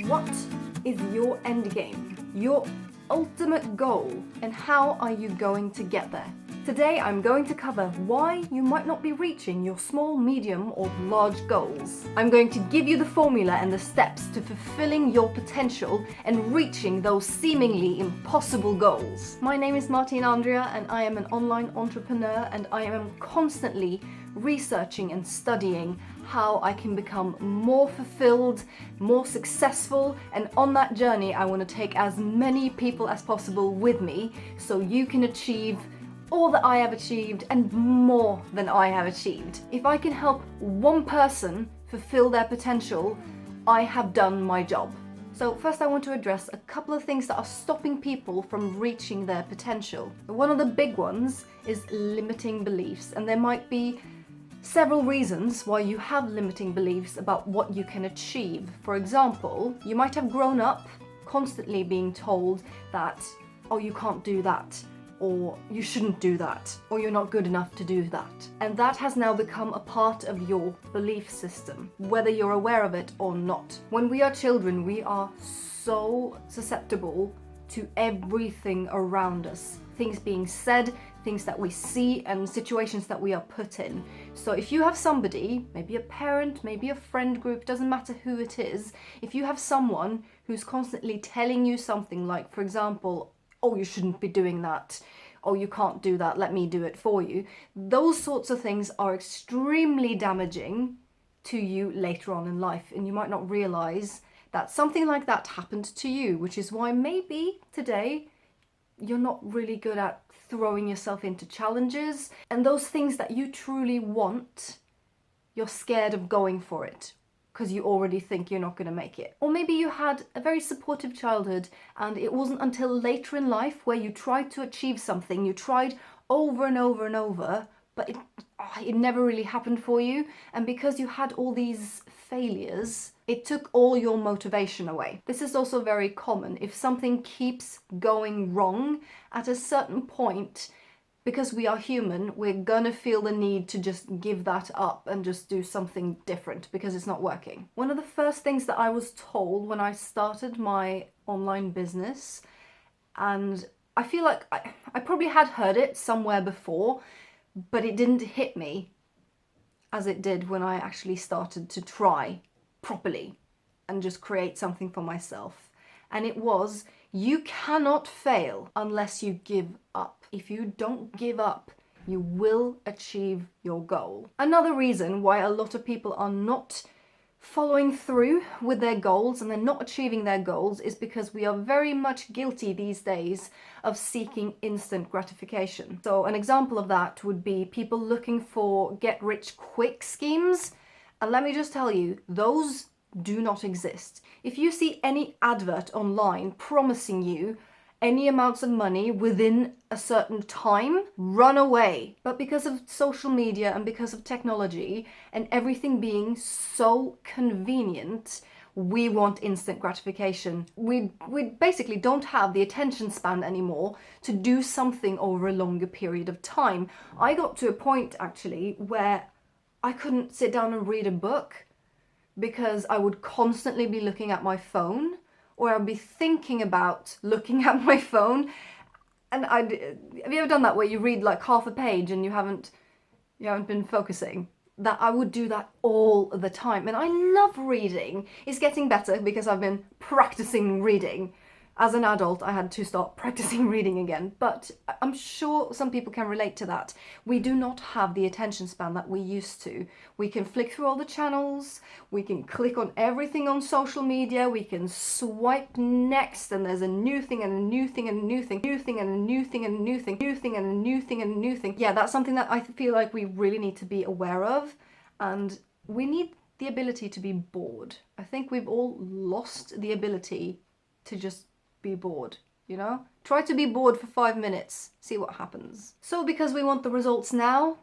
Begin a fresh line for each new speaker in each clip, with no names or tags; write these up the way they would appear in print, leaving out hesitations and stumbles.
What is your end game? Your ultimate goal, and how are you going to get there? Today I'm going to cover why you might not be reaching your small, medium or large goals. I'm going to give you the formula and the steps to fulfilling your potential and reaching those seemingly impossible goals. My name is Martine Andrea and I am an online entrepreneur, and I am constantly researching and studying how I can become more fulfilled, more successful, and on that journey I want to take as many people as possible with me so you can achieve all that I have achieved and more than I have achieved. If I can help one person fulfill their potential, I have done my job. So first I want to address a couple of things that are stopping people from reaching their potential. One of the big ones is limiting beliefs, and there might be several reasons why you have limiting beliefs about what you can achieve. For example, you might have grown up constantly being told that, oh, you can't do that, or you shouldn't do that, or you're not good enough to do that. And that has now become a part of your belief system, whether you're aware of it or not. When we are children, we are so susceptible to everything around us. Things being said, things that we see, and situations that we are put in. So if you have somebody, maybe a parent, maybe a friend group, doesn't matter who it is, if you have someone who's constantly telling you something like, for example, oh, you shouldn't be doing that, oh, you can't do that, let me do it for you, those sorts of things are extremely damaging to you later on in life, and you might not realize that something like that happened to you, which is why maybe today you're not really good at throwing yourself into challenges, and those things that you truly want, you're scared of going for it because you already think you're not going to make it. Or maybe you had a very supportive childhood and it wasn't until later in life where you tried to achieve something, you tried over and over and over, but it never really happened for you, and because you had all these failures, it took all your motivation away. This is also very common. If something keeps going wrong, at a certain point, because we are human, we're gonna feel the need to just give that up and just do something different because it's not working. One of the first things that I was told when I started my online business, and I feel like I probably had heard it somewhere before, but it didn't hit me as it did when I actually started to try properly and just create something for myself. And it was, you cannot fail unless you give up. If you don't give up, you will achieve your goal. Another reason why a lot of people are not following through with their goals and they're not achieving their goals is because we are very much guilty these days of seeking instant gratification. So an example of that would be people looking for get-rich-quick schemes. And let me just tell you, those do not exist. If you see any advert online promising you any amounts of money within a certain time, run away. But because of social media and because of technology and everything being so convenient, we want instant gratification. We basically don't have the attention span anymore to do something over a longer period of time. I got to a point actually where I couldn't sit down and read a book because I would constantly be looking at my phone, or I'd be thinking about looking at my phone. And have you ever done that where you read like half a page and you haven't been focusing? That I would do that all the time. And I love reading. It's getting better because I've been practicing reading. As an adult, I had to start practicing reading again, but I'm sure some people can relate to that. We do not have the attention span that we used to. We can flick through all the channels, we can click on everything on social media, we can swipe next, and there's a new thing and a new thing and a new thing, new thing and a new thing and a new thing, new thing and a new thing and a new thing. Yeah, that's something that I feel like we really need to be aware of, and we need the ability to be bored. I think we've all lost the ability to just be bored, you know? Try to be bored for 5 minutes, see what happens. So because we want the results now,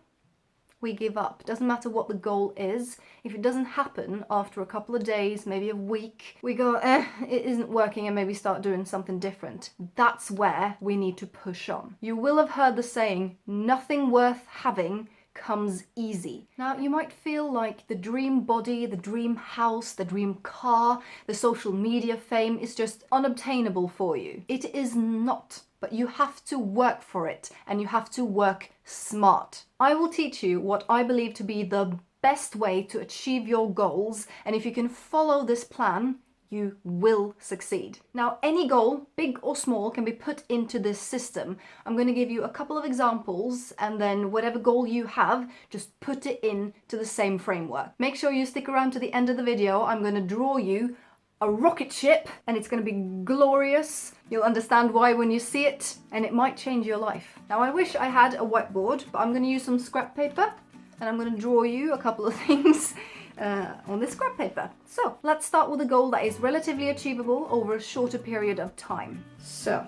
we give up. Doesn't matter what the goal is. If it doesn't happen after a couple of days, maybe a week, we go, it isn't working, and maybe start doing something different. That's where we need to push on. You will have heard the saying, nothing worth having comes easy. Now, you might feel like the dream body, the dream house, the dream car, the social media fame is just unobtainable for you. It is not, but you have to work for it, and you have to work smart. I will teach you what I believe to be the best way to achieve your goals, and if you can follow this plan, you will succeed. Now, any goal, big or small, can be put into this system. I'm going to give you a couple of examples, and then whatever goal you have, just put it into the same framework. Make sure you stick around to the end of the video. I'm going to draw you a rocket ship, and it's going to be glorious. You'll understand why when you see it, and it might change your life. Now, I wish I had a whiteboard, but I'm going to use some scrap paper, and I'm going to draw you a couple of things on this scrap paper. So let's start with a goal that is relatively achievable over a shorter period of time. So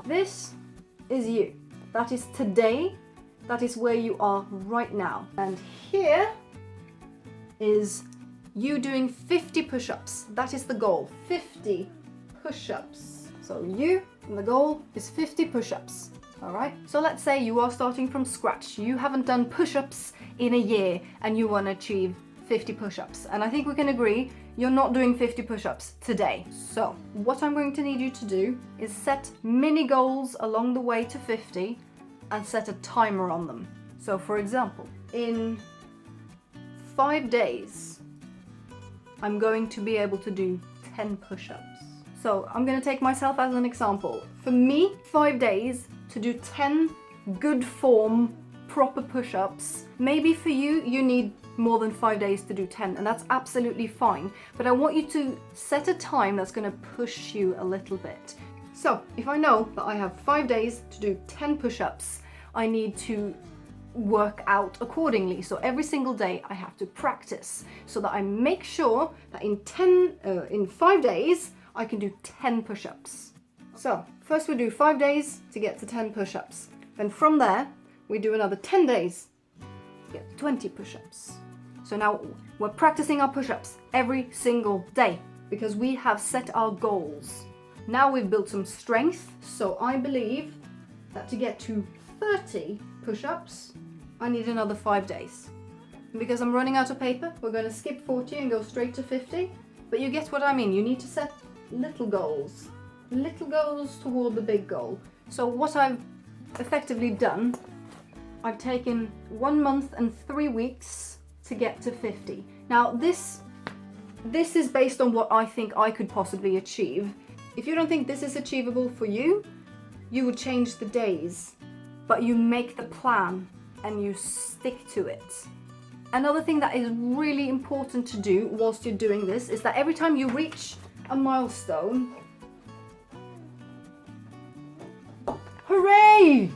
this is you. That is today. That is where you are right now. And here is you doing 50 push-ups. That is the goal, 50 push-ups. So you, and the goal is 50 push-ups. All right, so let's say you are starting from scratch. You haven't done push-ups in a year and you want to achieve 50 push-ups. And I think we can agree you're not doing 50 push-ups today. So what I'm going to need you to do is set mini goals along the way to 50 and set a timer on them. So for example, in 5 days, I'm going to be able to do 10 push-ups. So I'm going to take myself as an example. For me, 5 days to do 10 good form, proper push-ups. Maybe for you, you need more than 5 days to do 10, and that's absolutely fine. But I want you to set a time that's going to push you a little bit. So if I know that I have 5 days to do 10 push-ups, I need to work out accordingly. So every single day I have to practice so that I make sure that in 5 days I can do 10 push-ups. So first we do 5 days to get to 10 push-ups. Then from there we do another 10 days to get to 20 push-ups. So now we're practicing our push-ups every single day because we have set our goals. Now we've built some strength, so I believe that to get to 30 push-ups, I need another 5 days. And because I'm running out of paper, we're going to skip 40 and go straight to 50. But you get what I mean. You need to set little goals toward the big goal. So what I've effectively done, I've taken 1 month and 3 weeks to get to 50. Now this is based on what I think I could possibly achieve. If you don't think this is achievable for you, you would change the days, but you make the plan and you stick to it. Another thing that is really important to do whilst you're doing this is that every time you reach a milestone, hooray!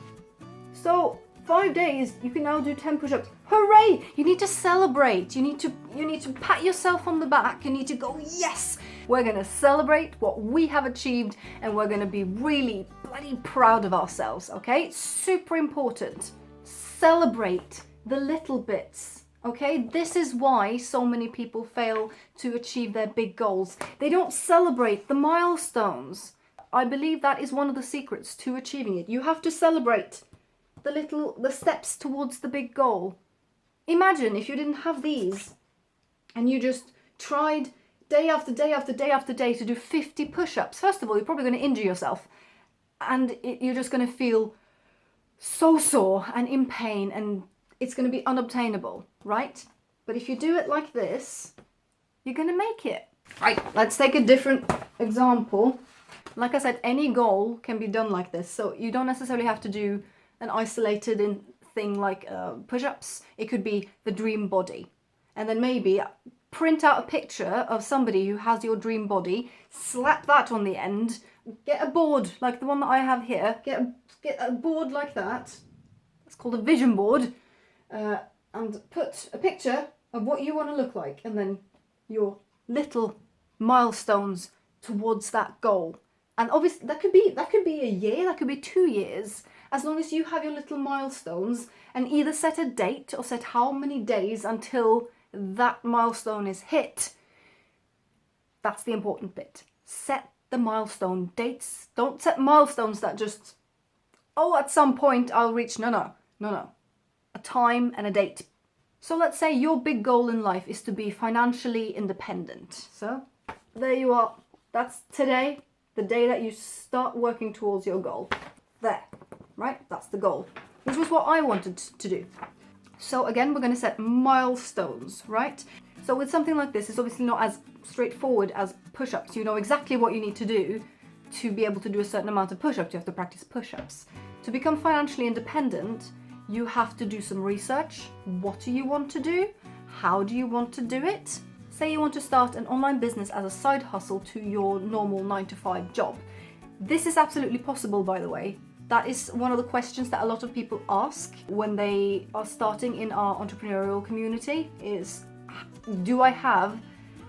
So 5 days, you can now do 10 push-ups. Hooray! You need to celebrate. You need to pat yourself on the back. You need to go, yes! We're going to celebrate what we have achieved, and we're going to be really bloody proud of ourselves, okay? Super important. Celebrate the little bits, okay? This is why so many people fail to achieve their big goals. They don't celebrate the milestones. I believe that is one of the secrets to achieving it. You have to celebrate the steps towards the big goal. Imagine if you didn't have these and you just tried day after day after day after day to do 50 push-ups. First of all, you're probably going to injure yourself, and you're just going to feel so sore and in pain, and it's going to be unobtainable, right? But if you do it like this, you're going to make it. Right, let's take a different example. Like I said, any goal can be done like this, so you don't necessarily have to do an isolated thing like push-ups. It could be the dream body, and then maybe print out a picture of somebody who has your dream body, slap that on the end, get a board like the one that I have here, get a board like that, it's called a vision board, and put a picture of what you want to look like, and then your little milestones towards that goal. And obviously that could be a year, that could be 2 years, as long as you have your little milestones and either set a date or set how many days until that milestone is hit. That's the important bit. Set the milestone dates. Don't set milestones that just, oh, at some point I'll reach. No. a time and a date. So let's say your big goal in life is to be financially independent. So there you are. That's today, the day that you start working towards your goal. There, right? That's the goal, which was what I wanted to do. So again, we're going to set milestones, right? So with something like this, it's obviously not as straightforward as push-ups. You know exactly what you need to do to be able to do a certain amount of push-ups. You have to practice push-ups. To become financially independent, you have to do some research. What do you want to do? How do you want to do it? Say you want to start an online business as a side hustle to your normal 9-to-5 job. This is absolutely possible, by the way. That is one of the questions that a lot of people ask when they are starting in our entrepreneurial community is, do I have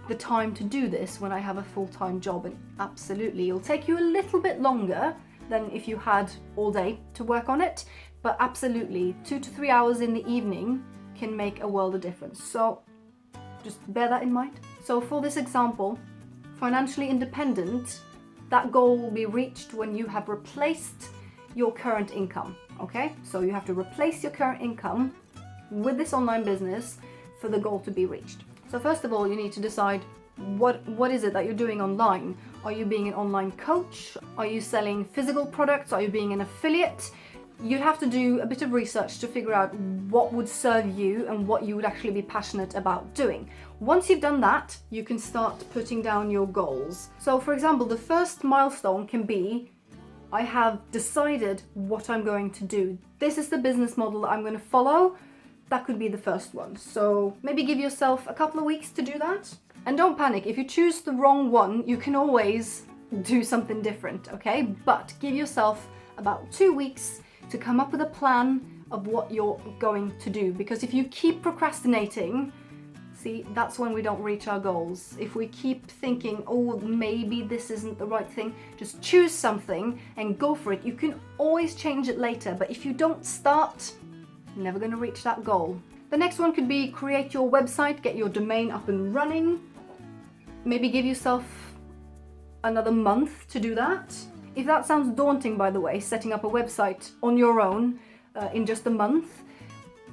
the time to do this when I have a full-time job? And absolutely, it'll take you a little bit longer than if you had all day to work on it, but absolutely 2 to 3 hours in the evening can make a world of difference. So just bear that in mind. So for this example, financially independent, that goal will be reached when you have replaced your current income, okay? So you have to replace your current income with this online business for the goal to be reached. So first of all, you need to decide what is it that you're doing online? Are you being an online coach? Are you selling physical products? Are you being an affiliate? You'd have to do a bit of research to figure out what would serve you and what you would actually be passionate about doing. Once you've done that, you can start putting down your goals. So for example, the first milestone can be, I have decided what I'm going to do. This is the business model that I'm going to follow. That could be the first one. So maybe give yourself a couple of weeks to do that. And don't panic. If you choose the wrong one, you can always do something different, okay? But give yourself about 2 weeks to come up with a plan of what you're going to do. Because if you keep procrastinating, see, that's when we don't reach our goals. If we keep thinking, oh, maybe this isn't the right thing, just choose something and go for it. You can always change it later, but if you don't start, you're never going to reach that goal. The next one could be create your website, get your domain up and running. Maybe give yourself another month to do that. If that sounds daunting, by the way, setting up a website on your own in just a month,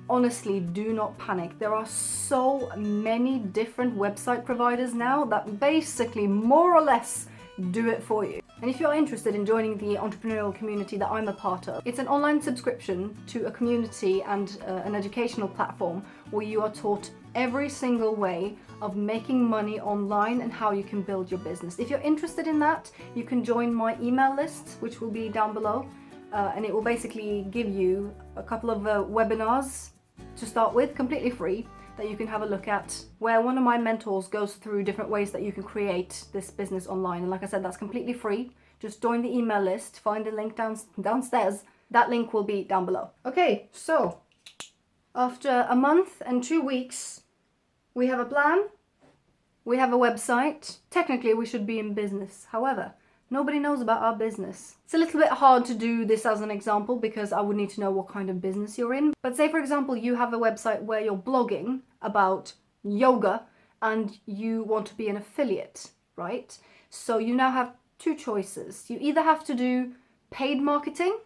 honestly, do not panic. There are so many different website providers now that basically more or less do it for you. And if you're interested in joining the entrepreneurial community that I'm a part of, it's an online subscription to a community and an educational platform where you are taught every single way of making money online and how you can build your business. If you're interested in that, you can join my email list, which will be down below, and it will basically give you a couple of webinars to start with, completely free, that you can have a look at, where one of my mentors goes through different ways that you can create this business online. And like I said, that's completely free. Just join the email list, find the link downstairs. That link will be down below. Okay, so after a month and 2 weeks, we have a plan, we have a website. Technically, we should be in business. However, nobody knows about our business. It's a little bit hard to do this as an example because I would need to know what kind of business you're in. But say, for example, you have a website where you're blogging about yoga and you want to be an affiliate, right? So you now have 2 choices. You either have to do paid marketing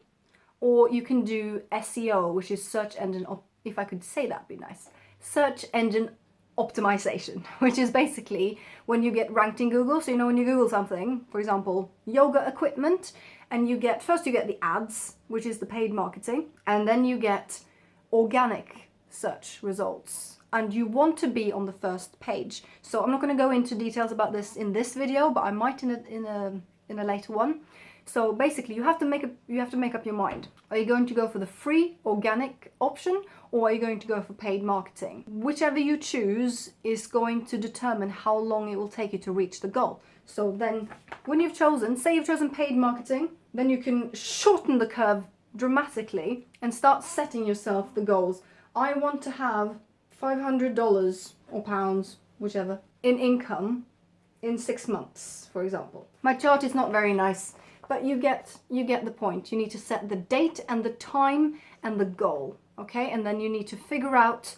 or you can do SEO, which is search engine, if I could say that, would be nice. Search engine optimization, which is basically when you get ranked in Google. So you know, when you Google something, for example, yoga equipment, and you get the ads, which is the paid marketing, and then you get organic search results, and you want to be on the first page. So I'm not going to go into details about this in this video, but I might in a later one. So basically, you have to make up your mind. Are you going to go for the free organic option, or are you going to go for paid marketing? Whichever you choose is going to determine how long it will take you to reach the goal. So then, when you've chosen, say you've chosen paid marketing, then you can shorten the curve dramatically and start setting yourself the goals. I want to have $500 or pounds, whichever, in income in 6 months, for example. My chart is not very nice, but you get the point. You need to set the date and the time and the goal, okay? And then you need to figure out,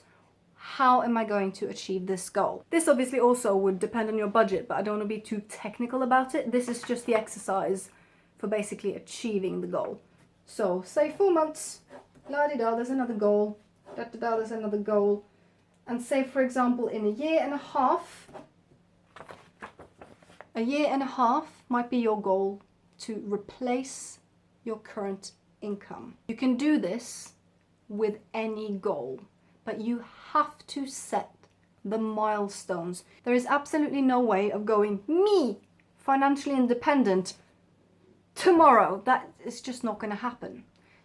how am I going to achieve this goal? This obviously also would depend on your budget, but I don't want to be too technical about it. This is just the exercise for basically achieving the goal. So say 4 months, la-di-da, there's another goal. There's another goal. And say, for example, in a year and a half might be your goal to replace your current income. You can do this with any goal, but you have to set the milestones. There is absolutely no way of going, me, financially independent, tomorrow. That is just not going to happen.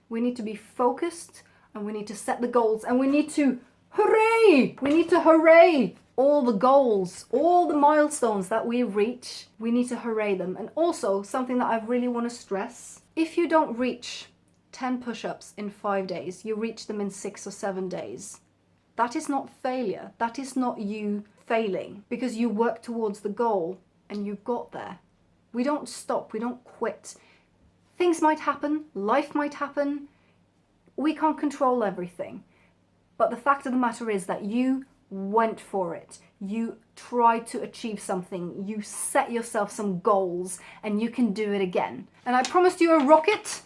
We need to be focused, and we need to set the goals, and we need to hooray! We need to hooray all the goals, all the milestones that we reach. We need to hooray them. And also, something that I really want to stress, if you don't reach 10 push-ups in 5 days, you reach them in 6 or 7 days. That is not failure. That is not you failing, because you work towards the goal and you got there. We don't stop. We don't quit. Things might happen. Life might happen. We can't control everything. But the fact of the matter is that you went for it. You tried to achieve something. You set yourself some goals, and you can do it again. And I promised you a rocket.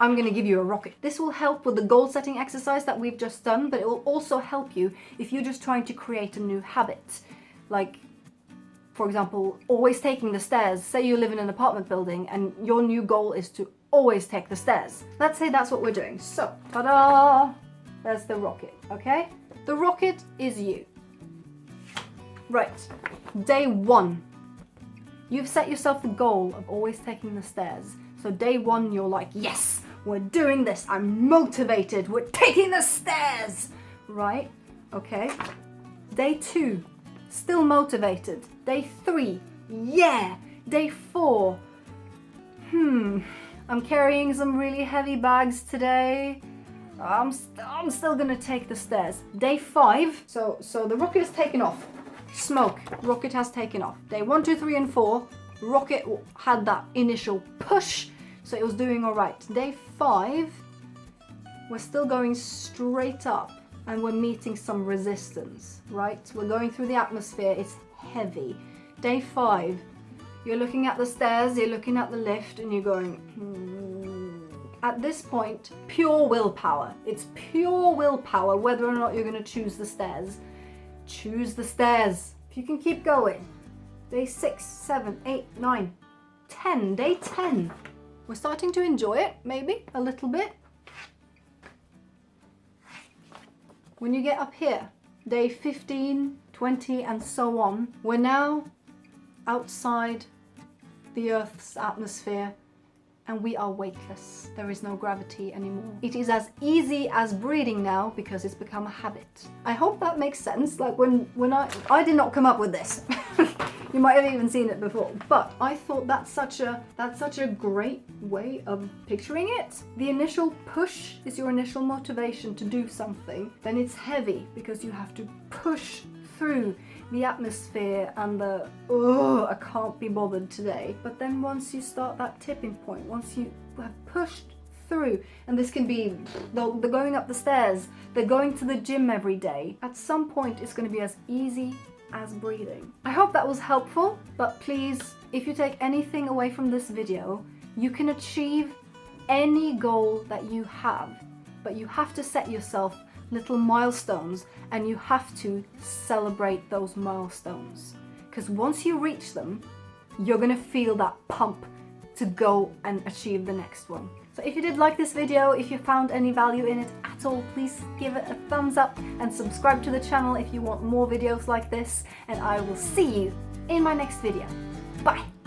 I'm going to give you a rocket. This will help with the goal setting exercise that we've just done, but it will also help you if you're just trying to create a new habit. Like, for example, always taking the stairs. Say you live in an apartment building and your new goal is to always take the stairs. Let's say that's what we're doing. So, ta-da! There's the rocket, okay? The rocket is you. Right, day 1. You've set yourself the goal of always taking the stairs. So day 1, you're like, yes, we're doing this. I'm motivated. We're taking the stairs, right? Okay. Day 2, still motivated. Day 3, yeah. Day 4, I'm carrying some really heavy bags today. I'm still gonna take the stairs. Day 5, so the rocket has taken off. Smoke, rocket has taken off. Day 1, 2, 3, and 4, rocket had that initial push, so it was doing all right. Day 5, we're still going straight up, and we're meeting some resistance, right? We're going through the atmosphere, it's heavy. Day 5, you're looking at the stairs, you're looking at the lift, and you're going, At this point, pure willpower. It's pure willpower whether or not you're going to choose the stairs. Choose the stairs. If you can keep going. Day 6, 7, 8, 9, 10. Day 10. We're starting to enjoy it, maybe, a little bit. When you get up here, day 15, 20, and so on, we're now outside the Earth's atmosphere, and we are weightless. There is no gravity anymore. It is as easy as breathing now because it's become a habit. I hope that makes sense. Like when I did not come up with this. You might have even seen it before, but I thought that's such a great way of picturing it. The initial push is your initial motivation to do something. Then it's heavy because you have to push through the atmosphere and the, I can't be bothered today. But then once you start that tipping point, once you have pushed through, and this can be, they're going up the stairs, they're going to the gym every day, at some point it's going to be as easy as breathing. I hope that was helpful, but please, if you take anything away from this video, you can achieve any goal that you have, but you have to set yourself little milestones, and you have to celebrate those milestones, because once you reach them, you're gonna feel that pump to go and achieve the next one. So if you did like this video, if you found any value in it at all, please give it a thumbs up and subscribe to the channel if you want more videos like this, and I will see you in my next video. Bye!